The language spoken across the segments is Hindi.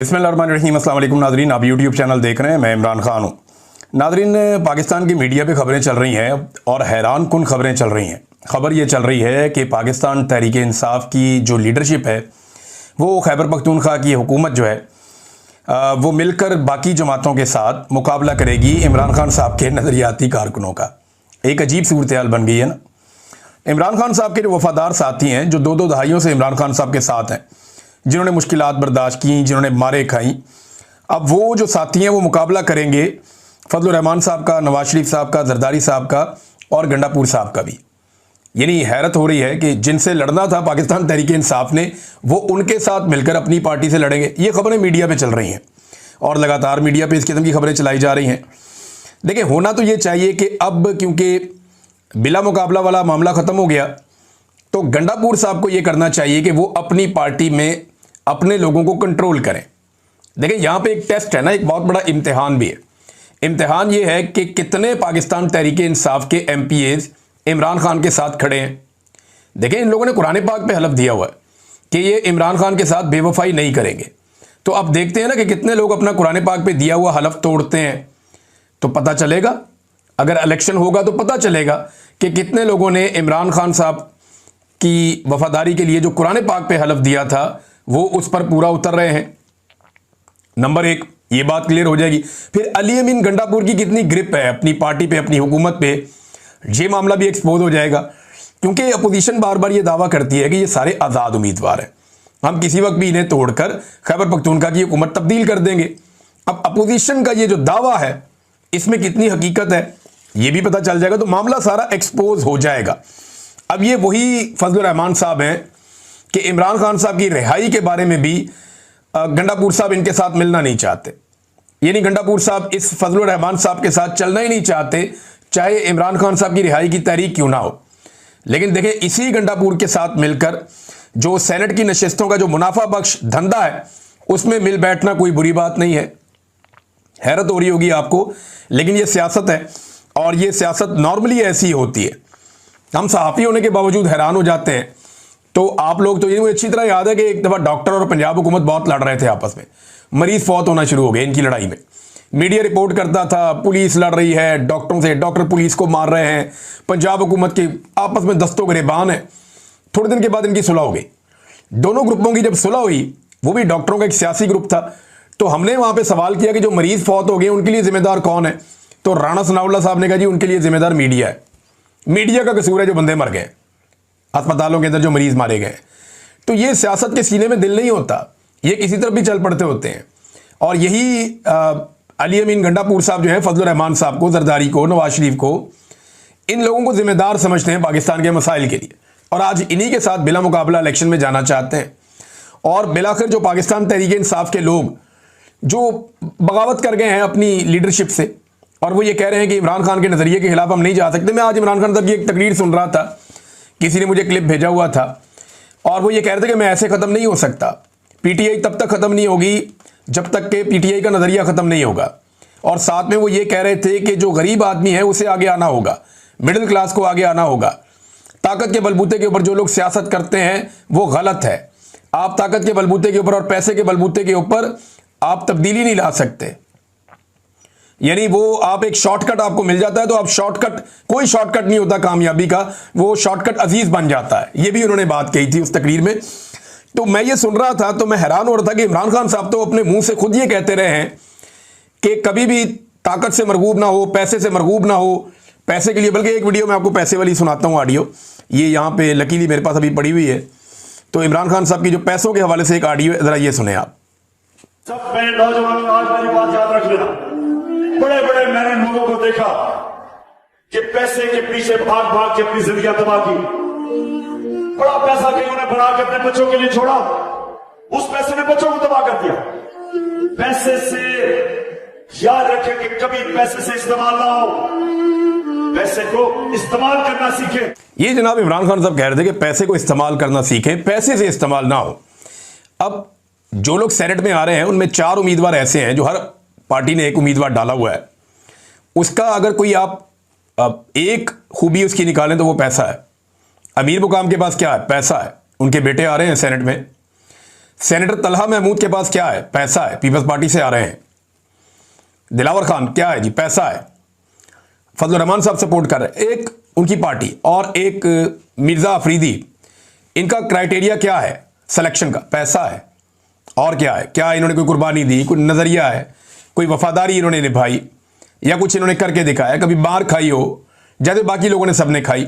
बिस्मिल्लाहिर्रहमानिर्रहीम। अस्सलाम वालेकुम नाज़रीन, आप यूट्यूब चैनल देख रहे हैं, मैं इमरान खान हूँ। नाज़रीन, पाकिस्तान की मीडिया पे खबरें चल रही हैं और हैरान कुन खबरें चल रही हैं। खबर ये चल रही है कि पाकिस्तान तहरीक इंसाफ की जो लीडरशिप है वो खैबर पख्तूनख्वा की हुकूमत जो है वो मिलकर बाकी जमातों के साथ मुकाबला करेगी इमरान खान साहब के नज़रियाती कारकुनों का। एक अजीब सूरत हाल बन गई है ना। इमरान खान साहब के जो वफादार साथी हैं, जो दो दहाइयों से इमरान खान साहब के साथ हैं, जिन्होंने मुश्किलात बर्दाश्त की, जिन्होंने मारे खाई, अब वो जो साथी हैं वो मुकाबला करेंगे फजल रहमान साहब का, नवाज शरीफ साहब का, जरदारी साहब का और गंडापुर साहब का भी। यानी हैरत हो रही है कि जिनसे लड़ना था पाकिस्तान तहरीक इंसाफ ने, वो उनके साथ मिलकर अपनी पार्टी से लड़ेंगे। ये खबरें मीडिया पे चल रही हैं और लगातार मीडिया पे इस किस्म की खबरें चलाई जा रही हैं। देखिए, होना तो ये चाहिए कि अब क्योंकि बिला मुकाबला वाला मामला ख़त्म हो गया, तो गंडापुर साहब को ये करना चाहिए कि वो अपनी पार्टी में अपने लोगों को कंट्रोल करें। देखिए, यहाँ पे एक टेस्ट है ना, एक बहुत बड़ा इम्तिहान भी है। इम्तिहान ये है कि कितने पाकिस्तान तहरीक इंसाफ के MPAs इमरान खान के साथ खड़े हैं। देखिए, इन लोगों ने कुरान पाक पे हलफ दिया हुआ है कि ये इमरान खान के साथ बेवफाई नहीं करेंगे। तो अब देखते हैं ना कि कितने लोग अपना कुरान पाक पे दिया हुआ हलफ तोड़ते हैं। तो पता चलेगा, अगर इलेक्शन होगा तो पता चलेगा कि कितने लोगों ने इमरान खान साहब की वफादारी के लिए जो कुरान पाक पे हलफ दिया था वो उस पर पूरा उतर रहे हैं। नंबर एक, ये बात क्लियर हो जाएगी। फिर अली अमीन गंडापुर की कितनी ग्रिप है अपनी पार्टी पे, अपनी हुकूमत पे, ये मामला भी एक्सपोज हो जाएगा। क्योंकि अपोजिशन बार बार ये दावा करती है कि ये सारे आज़ाद उम्मीदवार हैं, हम किसी वक्त भी इन्हें तोड़कर खैबर पख्तूनख्वा की हुकूमत तब्दील कर देंगे। अब अपोजिशन का ये जो दावा है इसमें कितनी हकीकत है ये भी पता चल जाएगा, तो मामला सारा एक्सपोज हो जाएगा। अब ये वही फजल रहमान साहब हैं कि इमरान खान साहब की रिहाई के बारे में भी गंडापुर साहब इनके साथ मिलना नहीं चाहते। यानी गंडापुर साहब इस फजल रहमान साहब के साथ चलना ही नहीं चाहते, चाहे इमरान खान साहब की रिहाई की तहरीक क्यों ना हो। लेकिन देखिए, इसी गंडापुर के साथ मिलकर जो सेनेट की नशिस्तों का जो मुनाफा बख्श धंधा है उसमें मिल बैठना कोई बुरी बात नहीं है। हैरत हो रही होगी आपको, लेकिन ये सियासत है और ये सियासत नॉर्मली ऐसी होती है। हम सहाफ़ी होने के बावजूद हैरान हो जाते हैं। तो आप लोग तो ये मुझे अच्छी तरह याद है कि एक दफ़ा डॉक्टर और पंजाब हुकूमत बहुत लड़ रहे थे आपस में, मरीज फौत होना शुरू हो गए इनकी लड़ाई में। मीडिया रिपोर्ट करता था पुलिस लड़ रही है डॉक्टरों से, डॉक्टर पुलिस को मार रहे हैं, पंजाब हुकूमत के आपस में दस्तों गिरेबान है। थोड़े दिन के बाद इनकी सुलह हो गई। दोनों ग्रुपों की जब सुलह हुई, वो भी डॉक्टरों का एक सियासी ग्रुप था, तो हमने वहाँ पर सवाल किया कि जो मरीज फौत हो गए उनके लिए जिम्मेदार कौन है। तो राणा सनाउल्लाह साहब ने कहा जी उनके लिए जिम्मेदार मीडिया है, मीडिया का कसूर है जो बंदे मर गए अस्पतालों के अंदर, जो मरीज मारे गए। तो ये सियासत के सीने में दिल नहीं होता, ये किसी तरफ भी चल पड़ते होते हैं। और यही अली अमीन गंडापुर साहब जो है फजल रहमान साहब को, जरदारी को, नवाज शरीफ को, इन लोगों को जिम्मेदार समझते हैं पाकिस्तान के मसाइल के लिए, और आज इन्हीं के साथ बिला मुकाबला इलेक्शन में जाना चाहते हैं। और बिलाखिर जो पाकिस्तान तहरीक इंसाफ के लोग जो बगावत कर गए हैं अपनी लीडरशिप से, और वो ये कह रहे हैं कि इमरान खान के नज़रिए के खिलाफ हम नहीं जा सकते। मैं आज इमरान खान साहब की एक तकरीर सुन रहा था, किसी ने मुझे क्लिप भेजा हुआ था, और वो ये कह रहे थे कि मैं ऐसे ख़त्म नहीं हो सकता, PTI तब तक ख़त्म नहीं होगी जब तक कि PTI का नज़रिया ख़त्म नहीं होगा। और साथ में वो ये कह रहे थे कि जो गरीब आदमी है उसे आगे आना होगा, मिडिल क्लास को आगे आना होगा। ताकत के बलबूते के ऊपर जो लोग सियासत करते हैं वो गलत है। आप ताकत के बलबूते के ऊपर और पैसे के बलबूते के ऊपर आप तब्दीली नहीं ला सकते। यानी वो आप एक शॉर्टकट आपको मिल जाता है तो आप शॉर्टकट, कोई शॉर्टकट नहीं होता कामयाबी का, वो शॉर्टकट अजीज बन जाता है। ये भी उन्होंने बात कही थी उस तकरीर में। तो मैं ये सुन रहा था तो मैं हैरान हो रहा था कि इमरान खान साहब तो अपने मुंह से खुद ये कहते रहे हैं कि कभी भी ताकत से मरगूब ना हो, पैसे से मरगूब ना हो, पैसे के लिए। बल्कि एक वीडियो मैं आपको पैसे वाली सुनाता हूँ ऑडियो, ये यहाँ पे लकीली मेरे पास अभी पड़ी हुई है। तो इमरान खान साहब की जो पैसों के हवाले से एक ऑडियो है, जरा ये सुने आप। सब मेरे नौजवान आज मेरी बात याद रख लेना, बड़े बड़े मैंने लोगों को देखा कि पैसे के पीछे भाग भाग के अपनी जिंदगी तबाह की। बड़ा पैसा कहीं उन्हें बना के अपने बच्चों के लिए छोड़ा, उस पैसे ने बच्चों को तबाह कर दिया। पैसे से याद रखें कि कभी पैसे से इस्तेमाल ना हो, पैसे को इस्तेमाल करना सीखें। ये जनाब इमरान खान साहब कह रहे थे कि पैसे को इस्तेमाल करना सीखें, पैसे से इस्तेमाल ना हो। अब जो लोग सेनेट में आ रहे हैं उनमें 4 उम्मीदवार ऐसे हैं जो हर पार्टी ने एक उम्मीदवार डाला हुआ है। उसका अगर कोई आप एक खूबी उसकी निकालें तो वो पैसा है। अमीर मुकाम के पास क्या है? पैसा है। उनके बेटे आ रहे हैं सेनेट में, सेनेटर तलहा महमूद के पास क्या है? पैसा है, पीपल्स पार्टी से आ रहे हैं। दिलावर खान क्या है जी? पैसा है, फजल रहमान साहब सपोर्ट कर रहे हैं। एक उनकी पार्टी और एक मिर्जा अफरीदी, इनका क्राइटेरिया क्या है सिलेक्शन का? पैसा है। और क्या है? क्या इन्होंने कोई कुर्बानी दी, कोई नजरिया है, कोई वफादारी इन्होंने निभाई, या कुछ इन्होंने करके दिखाया? कभी मार खाई हो जैसे बाकी लोगों ने सबने खाई,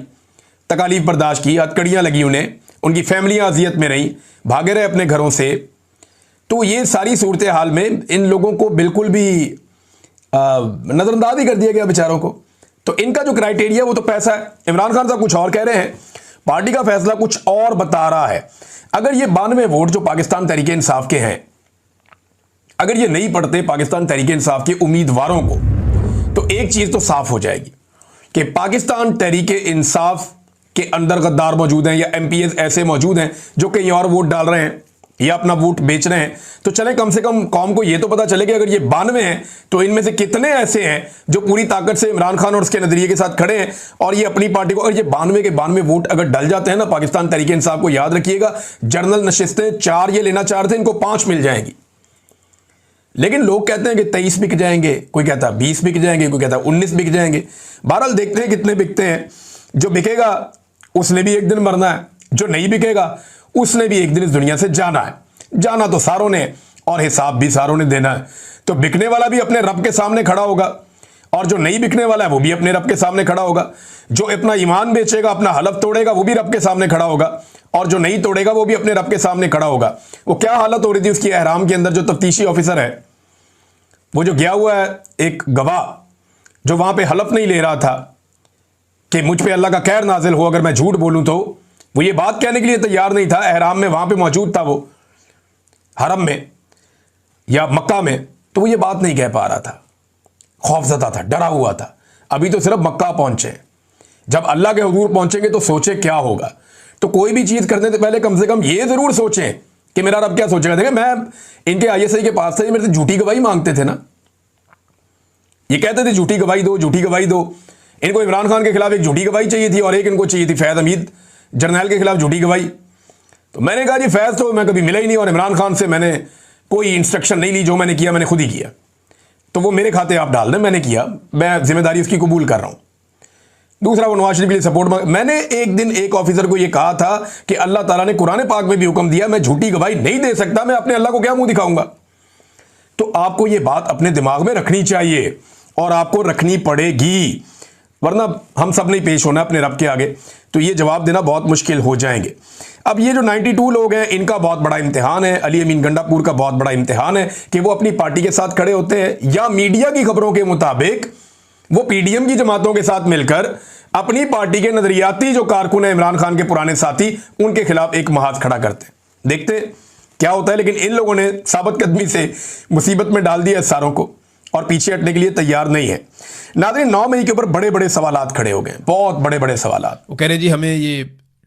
तकालीफ बर्दाश्त की, हथकड़ियां लगी उन्हें, उनकी फैमिलियां अजियत में रहीं, भागे रहे अपने घरों से। तो ये सारी सूरत हाल में इन लोगों को बिल्कुल भी नजरअंदाज ही कर दिया गया बेचारों को। तो इनका जो क्राइटेरिया वो तो पैसा है। इमरान खान साहब कुछ और कह रहे हैं, पार्टी का फैसला कुछ और बता रहा है। अगर ये 92 वोट जो पाकिस्तान तहरीके इंसाफ के हैं, अगर ये नहीं पड़ते पाकिस्तान तहरीके इंसाफ के उम्मीदवारों को, तो एक चीज तो साफ हो जाएगी कि पाकिस्तान तहरीके इंसाफ के अंदर गद्दार मौजूद हैं, या एमपीएस ऐसे मौजूद हैं जो कहीं और वोट डाल रहे हैं या अपना वोट बेच रहे हैं। तो चले कम से कम कौम को यह तो पता चले कि अगर ये 92 हैं तो इनमें से कितने ऐसे हैं जो पूरी ताकत से इमरान खान और उसके नजरिए के साथ खड़े हैं और ये अपनी पार्टी को, अगर ये 92 के 92 वोट अगर डल जाते हैं ना पाकिस्तान तहरीके इंसाफ को, याद रखिएगा जनरल नशिस्तें 4 ये लेना चाह रहे थे, इनको 5 मिल जाएंगी। लेकिन लोग कहते हैं कि 23 बिक जाएंगे, कोई कहता है 20 बिक जाएंगे, कोई कहता है 19 बिक जाएंगे। बहरहाल देखते हैं कितने बिकते हैं। जो बिकेगा उसने भी एक दिन मरना है, जो नहीं बिकेगा उसने भी एक दिन इस दुनिया से जाना है। जाना तो सारों ने और हिसाब भी सारों ने देना है। तो बिकने वाला भी अपने रब के सामने खड़ा होगा और जो नहीं बिकने वाला है वो भी अपने रब के सामने खड़ा होगा। जो अपना ईमान बेचेगा, अपना हलफ तोड़ेगा, वो भी रब के सामने खड़ा होगा और जो नहीं तोड़ेगा वो भी अपने रब के सामने खड़ा होगा। वो क्या हालत हो रही थी उसकी एहराम के अंदर, जो तफ्तीशी ऑफिसर है वो जो गया हुआ है, एक गवाह जो वहां पे हलफ नहीं ले रहा था कि मुझ पे अल्लाह का कहर नाजिल हो अगर मैं झूठ बोलूं, तो वो ये बात कहने के लिए तैयार नहीं था। एहराम में वहां पे मौजूद था, वो हरम में या मक्का में, तो वो ये बात नहीं कह पा रहा था, खौफजदा था, डरा हुआ था। अभी तो सिर्फ मक्का पहुंचे, जब अल्लाह के हुजूर पहुंचेंगे तो सोचे क्या होगा। तो कोई भी चीज करने से पहले कम से कम ये जरूर सोचें कि मेरा रब क्या सोचेगा। देखिए, मैं इनके आईएसआई के पास से मेरे से झूठी गवाही मांगते थे ना, ये कहते थे झूठी गवाही दो, झूठी गवाही दो। इनको इमरान खान के खिलाफ एक झूठी गवाही चाहिए थी और एक इनको चाहिए थी फैज हमीद जर्नैल के खिलाफ झूठी गवाही। तो मैंने कहा जी फैज तो मैं कभी मिला ही नहीं और इमरान खान से मैंने कोई इंस्ट्रक्शन नहीं ली, जो मैंने किया मैंने खुद ही किया। तो वो मेरे खाते आप डाल दें, मैंने किया, मैं जिम्मेदारी उसकी कबूल कर रहा हूं। दूसरा, वो नवाज शरीफ के लिए सपोर्ट मैंने एक दिन एक ऑफिसर को यह कहा था कि अल्लाह ताला ने कुरान पाक में भी हुक्म दिया, मैं झूठी गवाही नहीं दे सकता, मैं अपने अल्लाह को क्या मुंह दिखाऊंगा। तो आपको यह बात अपने दिमाग में रखनी चाहिए और आपको रखनी पड़ेगी, वरना हम सब नहीं पेश होना अपने रब के आगे, तो ये जवाब देना बहुत मुश्किल हो जाएंगे। अब ये जो 92 लोग हैं, इनका बहुत बड़ा इम्तिहान है, अली अमीन गंडापुर का बहुत बड़ा इम्तिहान है कि वो अपनी पार्टी के साथ खड़े होते हैं या मीडिया की खबरों के मुताबिक वो पीडीएम की जमातों के साथ मिलकर अपनी पार्टी के नजरियाती जो कारकुन है इमरान खान के पुराने साथी, उनके खिलाफ एक महाज खड़ा करते हैं। देखते क्या होता है। लेकिन इन लोगों ने साबित कदमी से मुसीबत में डाल दिया सारों को और पीछे हटने के लिए तैयार नहीं है। नाज़रीन, 9 मई के ऊपर बड़े बड़े सवालात खड़े हो गए, बहुत बड़े बड़े सवालात। वो कह रहे जी हमें ये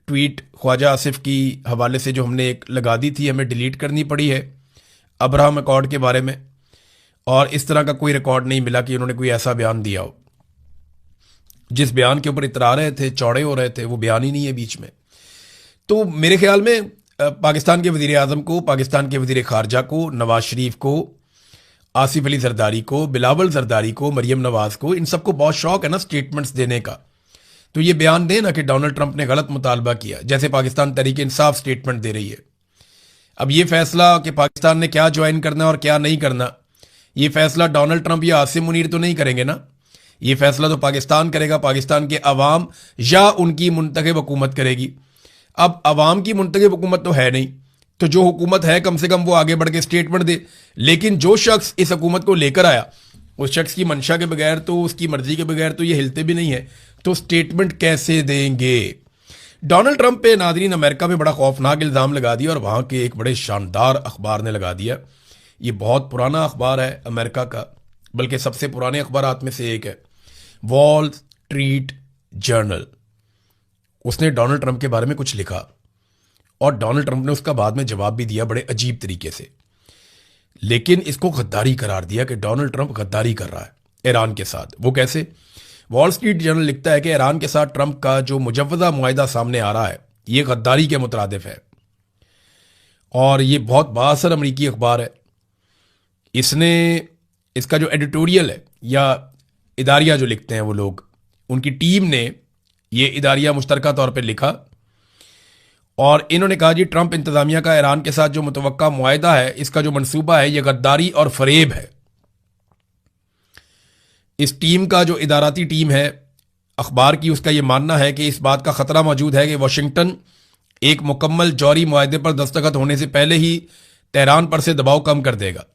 ट्वीट ख्वाजा आसिफ की हवाले से जो हमने एक लगा दी थी, हमें डिलीट करनी पड़ी है अब्राहम अकॉर्ड के बारे में, और इस तरह का कोई रिकॉर्ड नहीं मिला कि उन्होंने कोई ऐसा बयान दिया हो। जिस बयान के ऊपर इतरा रहे थे, चौड़े हो रहे थे, वो बयान ही नहीं है बीच में। तो मेरे ख्याल में पाकिस्तान के वज़ीर आज़म को, पाकिस्तान के वज़ीर ख़ारजा को, नवाज शरीफ को, आसिफ अली जरदारी को, बिलावल जरदारी को, मरियम नवाज को, इन सबको बहुत शौक है ना स्टेटमेंट्स देने का। तो ये बयान देना कि डोनाल्ड ट्रंप ने गलत मुतालबा किया, जैसे पाकिस्तान तहरीक इंसाफ स्टेटमेंट दे रही है। अब ये फैसला कि पाकिस्तान ने क्या ज्वाइन करना और क्या नहीं करना, ये फैसला डोनाल्ड ट्रंप या आसिम मुनीर तो नहीं करेंगे ना। ये फैसला तो पाकिस्तान करेगा, पाकिस्तान के अवाम या उनकी मुंतखब हुकूमत करेगी। अब अवाम की मुंतखब हुकूमत तो है नहीं, तो जो हुकूमत है कम से कम वो आगे बढ़ के स्टेटमेंट दे। लेकिन जो शख्स इस हुकूमत को लेकर आया, उस शख्स की मंशा के बगैर, तो उसकी मर्जी के बगैर तो ये हिलते भी नहीं है, तो स्टेटमेंट कैसे देंगे। डोनाल्ड ट्रंप पे नाज़रीन अमेरिका में बड़ा खौफनाक इल्ज़ाम लगा दिया और वहाँ के एक बड़े शानदार अखबार ने लगा दिया। ये बहुत पुराना अखबार है अमेरिका का, बल्कि सबसे पुराने अखबारात में से एक है, वॉल स्ट्रीट जर्नल। उसने डोनाल्ड ट्रंप के बारे में कुछ लिखा और डोनाल्ड ट्रंप ने उसका बाद में जवाब भी दिया बड़े अजीब तरीके से, लेकिन इसको गद्दारी करार दिया कि डोनाल्ड ट्रंप गद्दारी कर रहा है ईरान के साथ। वो कैसे? वॉल स्ट्रीट जर्नल लिखता है कि ईरान के साथ ट्रंप का जो मुजव्वज़ा मुआहिदा सामने आ रहा है, ये गद्दारी के मुतरादिफ है और ये बहुत बाअसर अमरीकी अखबार है। इसने इसका जो एडिटोरियल है या इदारिया जो लिखते हैं वो लोग, उनकी टीम ने ये इदारिया मुश्तरका तौर पे लिखा और इन्होंने कहा जी ट्रंप इंतजामिया का ईरान के साथ जो मुतवक्का मुआहदा है, इसका जो मंसूबा है, ये गद्दारी और फरेब है। इस टीम का जो इदाराती टीम है अखबार की, उसका ये मानना है कि इस बात का खतरा मौजूद है कि वाशिंगटन एक मुकम्मल जौहरी मुआहदे पर दस्तखत होने से पहले ही तेहरान पर से दबाव कम कर देगा।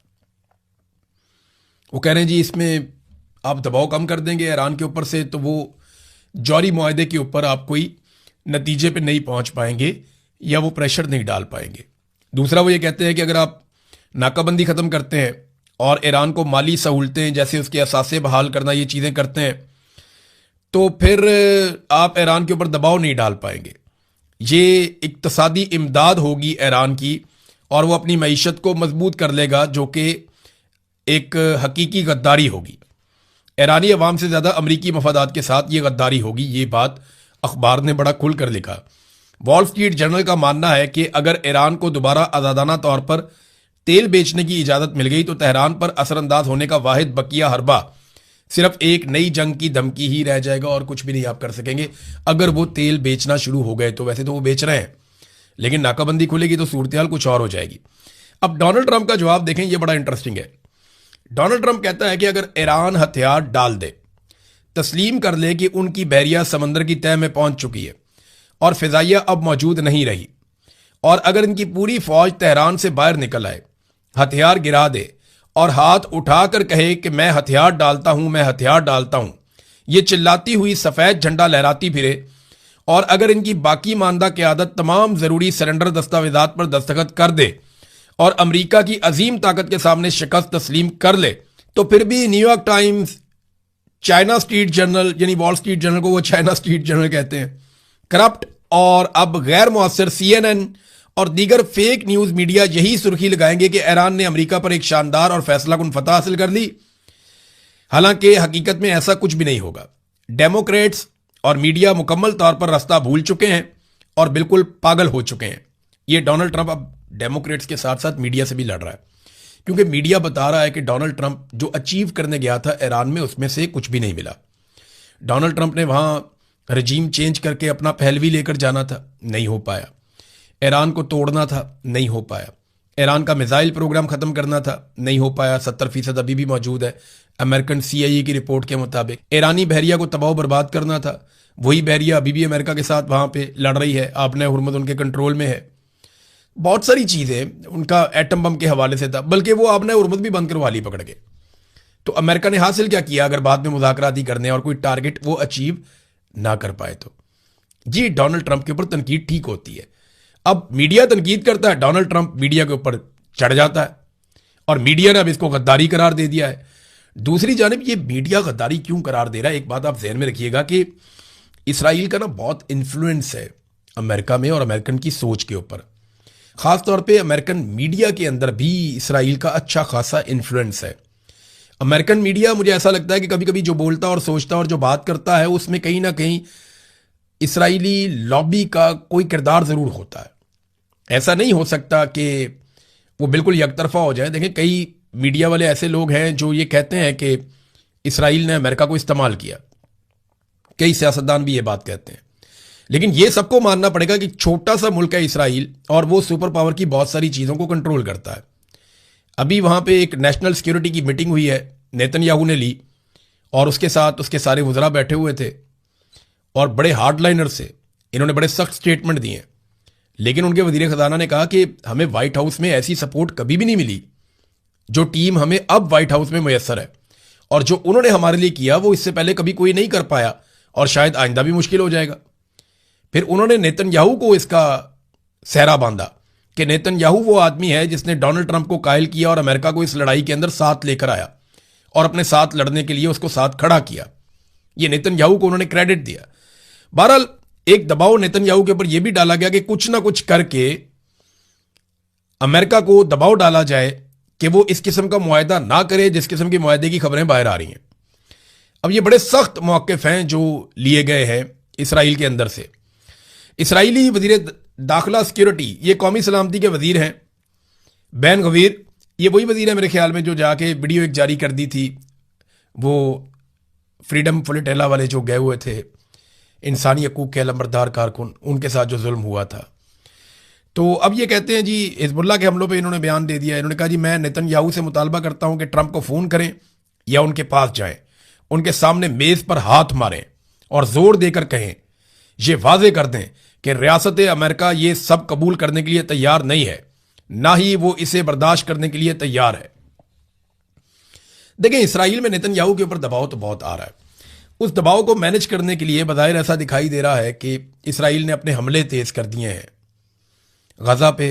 वो कह रहे हैं जी इसमें आप दबाव कम कर देंगे ईरान के ऊपर से, तो वो जौहरी मुआहदे के ऊपर आप कोई नतीजे पे नहीं पहुंच पाएंगे या वो प्रेशर नहीं डाल पाएंगे। दूसरा वो ये कहते हैं कि अगर आप नाकाबंदी ख़त्म करते हैं और ईरान को माली सहूलतें जैसे उसके असासे बहाल करना, ये चीज़ें करते हैं, तो फिर आप ईरान के ऊपर दबाव नहीं डाल पाएंगे। ये इक्तसादी इमदाद होगी ईरान की और वो अपनी मईशत को मजबूत कर लेगा, जो कि एक हकीकी गद्दारी होगी। ईरानी अवाम से ज़्यादा अमरीकी मफादात के साथ ये गद्दारी होगी। ये बात अखबार ने बड़ा खुल कर लिखा। वॉल स्ट्रीट जर्नल का मानना है कि अगर ईरान को दोबारा आज़ादाना तौर पर तेल बेचने की इजाज़त मिल गई तो तेहरान पर असरअंदाज होने का वाहिद बकिया हरबा सिर्फ एक नई जंग की धमकी ही रह जाएगा और कुछ भी नहीं आप कर सकेंगे अगर वो तेल बेचना शुरू हो गए तो। वैसे तो वो बेच रहे हैं, लेकिन नाकाबंदी खुलेगी तो सूरत हाल कुछ और हो जाएगी। अब डोनाल्ड ट्रंप का जवाब देखें, ये बड़ा इंटरेस्टिंग है। डोनाल्ड ट्रंप कहता है कि अगर ईरान हथियार डाल दे, तस्लीम कर ले कि उनकी बहरिया समंदर की तह में पहुंच चुकी है और फिजाइया अब मौजूद नहीं रही, और अगर इनकी पूरी फौज तेहरान से बाहर निकल आए, हथियार गिरा दे और हाथ उठाकर कहे कि मैं हथियार डालता हूं, मैं हथियार डालता हूं, ये चिल्लाती हुई सफ़ेद झंडा लहराती फिरे, और अगर इनकी बाकी मानदा क़यादत तमाम ज़रूरी सरेंडर दस्तावेजात पर दस्तखत कर दे और अमरीका की अजीम ताकत के सामने शिकस्त तस्लीम कर ले, तो फिर भी New York times, China street journal, यानी वॉल स्ट्रीट जर्नल को वो चाइना स्ट्रीट जर्नल कहते हैं, करप्ट और अब गैर मुअस्सर CNN और दीगर फेक न्यूज़ मीडिया यही सुर्खी लगाएंगे कि ईरान ने अमेरिका पर एक शानदार और फैसलाकुन फतह हासिल कर ली। हालांकि हकीकत में ऐसा कुछ भी नहीं होगा। डेमोक्रेट्स और मीडिया मुकम्मल तौर पर रास्ता भूल चुके हैं और बिल्कुल पागल हो चुके हैं। ये डोनाल्ड ट्रंप अब डेमोक्रेट्स के साथ साथ मीडिया से भी लड़ रहा है, क्योंकि मीडिया बता रहा है कि डोनाल्ड ट्रंप जो अचीव करने गया था ईरान में, उसमें से कुछ भी नहीं मिला। डोनाल्ड ट्रंप ने वहां रजीम चेंज करके अपना पहलवी लेकर जाना था, नहीं हो पाया। ईरान को तोड़ना था, नहीं हो पाया। ईरान का मिसाइल प्रोग्राम ख़त्म करना था, नहीं हो पाया। 70% अभी भी मौजूद है अमेरिकन CIA की रिपोर्ट के मुताबिक। ईरानी बहरिया को तबाह बर्बाद करना था, वही बहरिया अभी भी अमेरिका के साथ वहाँ पे लड़ रही है। आपने हुर्मुज़ उनके कंट्रोल में है। बहुत सारी चीज़ें उनका एटम बम के हवाले से था, बल्कि वो आपने हुर्मुज़ भी बंद करवा ली पकड़ के। तो अमेरिका ने हासिल क्या किया अगर बाद में मुज़ाकरात ही करने और कोई टारगेट वो अचीव ना कर पाए तो? जी, डोनाल्ड ट्रंप के ऊपर तनकीद ठीक होती है। अब मीडिया तनकीद करता है, डोनाल्ड ट्रंप मीडिया के ऊपर चढ़ जाता है और मीडिया ने अब इसको गद्दारी करार दे दिया है। दूसरी जानिब ये मीडिया गद्दारी क्यों करार दे रहा है, एक बात आप ज़हन में रखिएगा कि इसराइल का ना बहुत इन्फ्लुएंस है अमेरिका में और अमेरिकन की सोच के ऊपर। ख़ास तौर पे अमेरिकन मीडिया के अंदर भी इसराइल का अच्छा खासा इन्फ्लुएंस है। अमेरिकन मीडिया, मुझे ऐसा लगता है कि कभी कभी जो बोलता और सोचता और जो बात करता है उसमें कहीं ना कहीं इसराइली लॉबी का कोई किरदार ज़रूर होता है। ऐसा नहीं हो सकता कि वो बिल्कुल यकतरफा हो जाए। देखें, कई मीडिया वाले ऐसे लोग हैं जो ये कहते हैं कि इसराइल ने अमेरिका को इस्तेमाल किया। कई सियासतदान भी ये बात कहते हैं, लेकिन ये सबको मानना पड़ेगा कि छोटा सा मुल्क है इसराइल और वो सुपर पावर की बहुत सारी चीज़ों को कंट्रोल करता है। अभी वहाँ पे एक नेशनल सिक्योरिटी की मीटिंग हुई है, नेतन्याहू ने ली और उसके साथ उसके सारे वज़रा बैठे हुए थे और बड़े हार्डलाइनर से इन्होंने बड़े सख्त स्टेटमेंट दिए। लेकिन उनके वज़ीर ख़ज़ाना ने कहा कि हमें वाइट हाउस में ऐसी सपोर्ट कभी भी नहीं मिली जो टीम हमें अब वाइट हाउस में मुयस्सर है, और जो उन्होंने हमारे लिए किया वो इससे पहले कभी कोई नहीं कर पाया और शायद आइंदा भी मुश्किल हो जाएगा। फिर उन्होंने नेतन्याहू को इसका सहरा बांधा कि नेतन्याहू वो आदमी है जिसने डोनाल्ड ट्रंप को कायल किया और अमेरिका को इस लड़ाई के अंदर साथ लेकर आया और अपने साथ लड़ने के लिए उसको साथ खड़ा किया। ये नेतन्याहू को उन्होंने क्रेडिट दिया। बहरहाल एक दबाव नेतन्याहू के ऊपर यह भी डाला गया कि कुछ ना कुछ करके अमेरिका को दबाव डाला जाए कि वो इस किस्म का मुआहदा ना करे जिस किस्म के मुआहदे की खबरें बाहर आ रही हैं। अब ये बड़े सख्त मौक़िफ़ हैं जो लिए गए हैं इसराइल के अंदर से। इसराइली वज़ीर दाखिला सिक्योरिटी, ये कौमी सलामती के वज़ीर हैं, बैन गवीर ये वही वजीर है मेरे ख्याल में जो जाके वीडियो एक जारी कर दी थी, वो फ्रीडम फुलेटेला वाले जो गए हुए थे इंसानी हकूक़ के अलंबरदार कारकुन, उनके साथ जो जुल्म हुआ था। तो अब ये कहते हैं जी हिजबुल्लाह के हमलों पे इन्होंने बयान दे दिया। इन्होंने कहा जी मैं नेतन्याहू से मुतालबा करता हूं कि ट्रंप को फ़ोन करें या उनके पास जाएं, उनके सामने मेज़ पर हाथ मारें और ज़ोर देकर कहें, ये वाजे कर दें कि रियासत अमेरिका ये सब कबूल करने के लिए तैयार नहीं है, ना ही वो इसे बर्दाश्त करने के लिए तैयार है। देखें, इसराइल में नेतन्याहू के ऊपर दबाव तो बहुत आ रहा है। उस दबाव को मैनेज करने के लिए बज़ाहिर ऐसा दिखाई दे रहा है कि इसराइल ने अपने हमले तेज़ कर दिए हैं गज़ा पे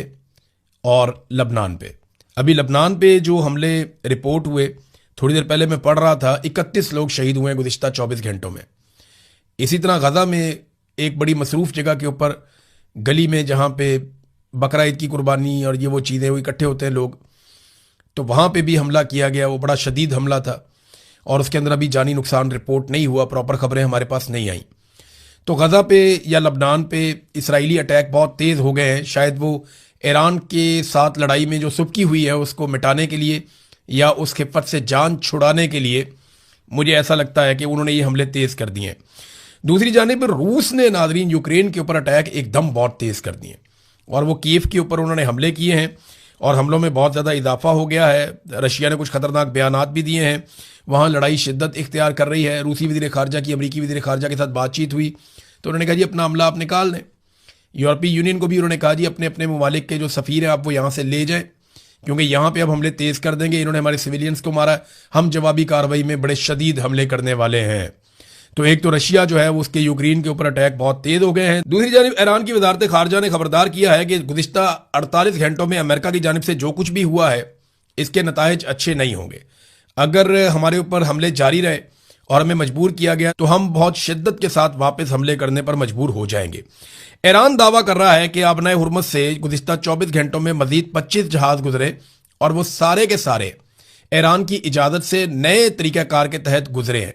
और लबनान पे। अभी लबनान पे जो हमले रिपोर्ट हुए, थोड़ी देर पहले मैं पढ़ रहा था, 31 लोग शहीद हुए हैं गुज़िश्ता 24 घंटों में। इसी तरह गज़ा में एक बड़ी मसरूफ़ जगह के ऊपर गली में जहाँ पे बकरा ईद की कुर्बानी और ये वो चीज़ें वो इकट्ठे होते हैं लोग, तो वहाँ पे भी हमला किया गया। वो बड़ा शदीद हमला था और उसके अंदर अभी जानी नुकसान रिपोर्ट नहीं हुआ, प्रॉपर खबरें हमारे पास नहीं आई। तो गज़ा पे या लबनान पे इसराइली अटैक बहुत तेज़ हो गए हैं। शायद वो ईरान के साथ लड़ाई में जो सुबकी हुई है उसको मिटाने के लिए या उस खिफ़त से जान छुड़ाने के लिए, मुझे ऐसा लगता है कि उन्होंने ये हमले तेज़ कर दिए हैं। दूसरी जानिब रूस ने नाज़रीन यूक्रेन के ऊपर अटैक एकदम बहुत तेज़ कर दिए और वो कीव के ऊपर उन्होंने हमले किए हैं और हमलों में बहुत ज़्यादा इजाफा हो गया है। रशिया ने कुछ ख़तरनाक बयानात भी दिए हैं, वहाँ लड़ाई शिद्दत इख्तियार कर रही है। रूसी वज़ीर ख़ारजा की अमरीकी वज़ीर ख़ारजा के साथ बातचीत हुई तो उन्होंने कहा जी अपना हमला आप निकाल लें। यूरोपीय यूनियन को भी उन्होंने कहा जी अपने अपने ममालिक के जो सफ़ीर हैं आप वो यहाँ से ले जाएं, क्योंकि यहाँ पे अब हमले तेज़ कर देंगे। इन्होंने हमारे सिविलियंस को मारा, हम जवाबी कार्रवाई में बड़े शदीद हमले करने वाले हैं। तो एक तो रशिया जो है वो उसके यूक्रेन के ऊपर अटैक बहुत तेज हो गए हैं। दूसरी जानिब ईरान की वजारत खारजा ने खबरदार किया है कि गुज़िश्ता 48 घंटों में अमेरिका की जानिब से जो कुछ भी हुआ है इसके नताइज अच्छे नहीं होंगे। अगर हमारे ऊपर हमले जारी रहे और हमें मजबूर किया गया तो हम बहुत शिद्दत के साथ वापस हमले करने पर मजबूर हो जाएंगे। ईरान दावा कर रहा है कि आबनाए हुर्मुज़ से गुज़िश्ता 24 घंटों में मजीद 25 जहाज गुजरे और वो सारे के सारे ईरान की इजाज़त से नए तरीक़ाकार के तहत गुजरे हैं,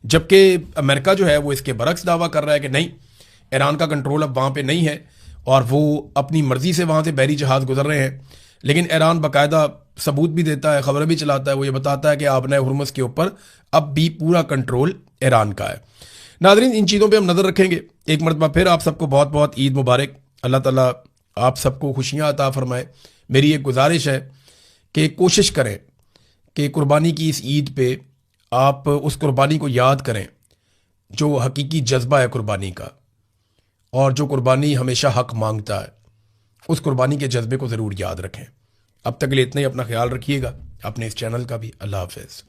जबकि अमेरिका जो है वो इसके बरक्स दावा कर रहा है कि नहीं, ईरान का कंट्रोल अब वहाँ पे नहीं है और वो अपनी मर्ज़ी से वहाँ से बहरी जहाज़ गुजर रहे हैं। लेकिन ईरान बाकायदा सबूत भी देता है, खबरें भी चलाता है, वो ये बताता है कि आबनाए हुर्मुज़ के ऊपर अब भी पूरा कंट्रोल ईरान का है। नाज़रीन, इन चीज़ों पर हम नज़र रखेंगे। एक मरतबा फिर आप सबको बहुत बहुत ईद मुबारक। अल्लाह ताला आप सबको खुशियाँ अता फरमाए। मेरी एक गुजारिश है कि कोशिश करें कि कुर्बानी की इस ईद पे आप उस कुर्बानी को याद करें जो हकीकी जज्बा है कुर्बानी का, और जो कुर्बानी हमेशा हक मांगता है, उस कुर्बानी के जज्बे को ज़रूर याद रखें। अब तक के लिए इतना ही। अपना ख्याल रखिएगा, अपने इस चैनल का भी। अल्लाह हाफ़िज़।